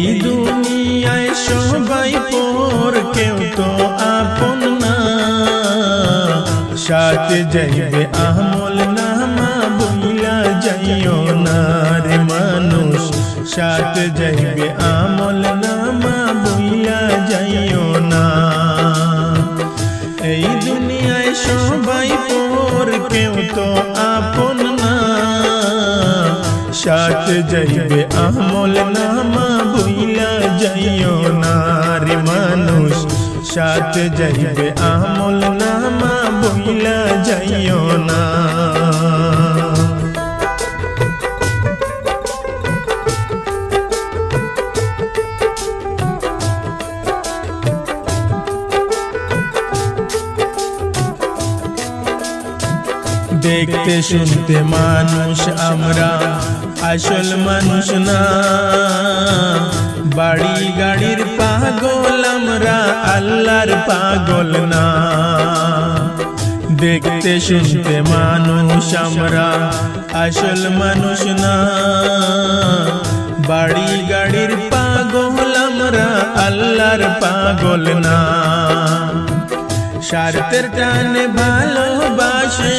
এই দুনিয়ায় সবাই পর, কেউ তো আপন না। সাথে যাইবে আমল নামা, ভুইলা যাইও না রে মানুষ। সাথে যাইবে আমল নামা, ভুইলা যাইও না। এই দুনিয়ায় সবাই পর, কেউ তো আপন না। সাথে যাইবে আমল নামা, ভুইলা যাইও না রে মানুষ। সাথে যাইবে আমল নামা, ভুইলা যাইও না। দেখতে শুনতে মানুষ আমরা, আসল মানুষ না। বাড়ি গাড়ির পাগল আমরা, আল্লাহর পাগল না। দেখতে শুনতে মানুষ আমরা, আসল মানুষ না। বাড়ি গাড়ির পাগল আমরা, আল্লাহর পাগল না। স্বার্থের টানে ভালোবাসে,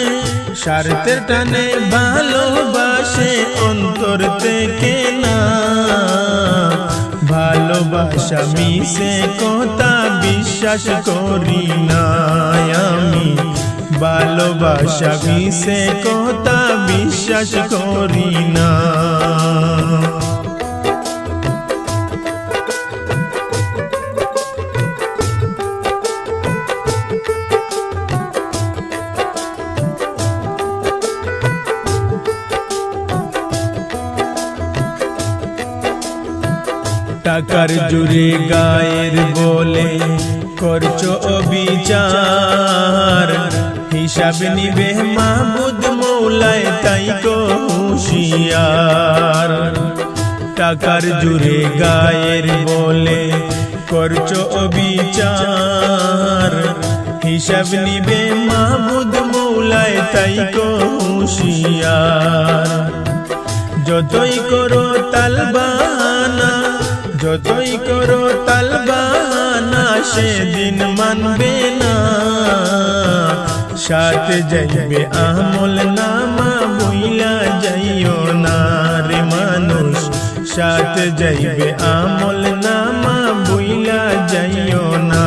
স্বার্থের টানে ভালোবাসে অন্তর থেকে না। ভালোবাসা মিশে কথা বিশ্বাস করি না আমি। ভালোবাসা মিশে কথা বিশ্বাস করি না। টাকার জুড়ে গায়ের বলে করছো অবিচার। হিসাব নিবে মাহবুদ মৌলায়, তাই কো হুঁশিয়ার। টাকার জুড়ে গায়ের বলে করছো অবিচার। হিসাব নিবে মাহবুদ মৌলায়, তাই কো হুঁশিয়ার। যতই করো তালবানা, যতই করো তালবানা, সেদিন মানবে না। সাথে যাইবে আমল নামা, ভুইলা যাইও না রে মানুষ। সাথে যাইবে আমল নামা, ভুইলা যাইও না।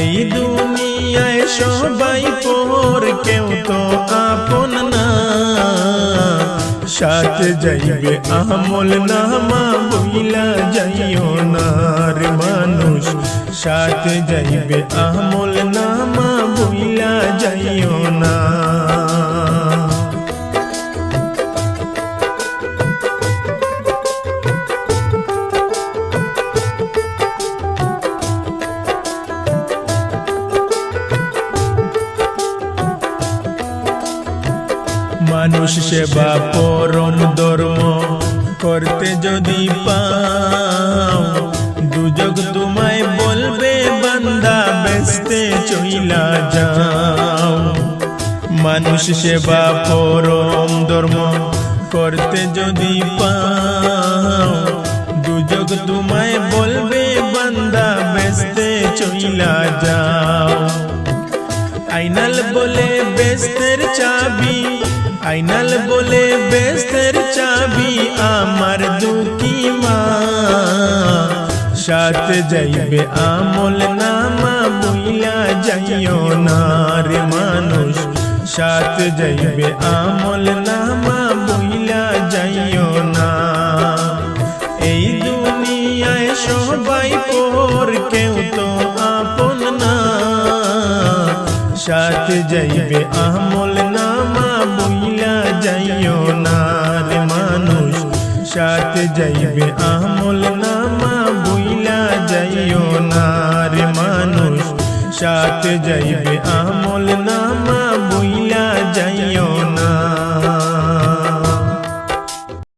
এই দুনিয়ায় সবাই পর, কেউ তো আপন না। সাথে যাইবে আমল নামা, ভুইলা যাইও না রে মানুষ। সাথে যাইবে আমল নামা, ভুইলা যাইও না। মানুষ সেবা পরম ধর্ম করতে যদি পাও, দুজগ তোমায় বলবে বান্দা বেস্তে চইলা যাও। মানুষ সেবা পরম ধর্ম করতে যদি পাও, দুজগ তোমায় বলবে বান্দা বেস্তে চইলা যাও। আইনাল বলে বেস্তের চাবি, আইনাল বলে বেস্তের চাবি আমার দুঃখী মা। সাথে যাইবে আমল নামা, ভুইলা যাইও না রে মানুষ। সাথে যাইবে আমল নামা, ভুইলা যাইও না। এই দুনিয়ায় সবাই পর, কেউ তো আপন না। সাথে যাইবে আমল নামা, ভুইলা যাইও না রে মানুষ। সাথে যাইবে আমল নামা, ভুইলা যাইও না রে মানুষ। সাথে যাইবে আমল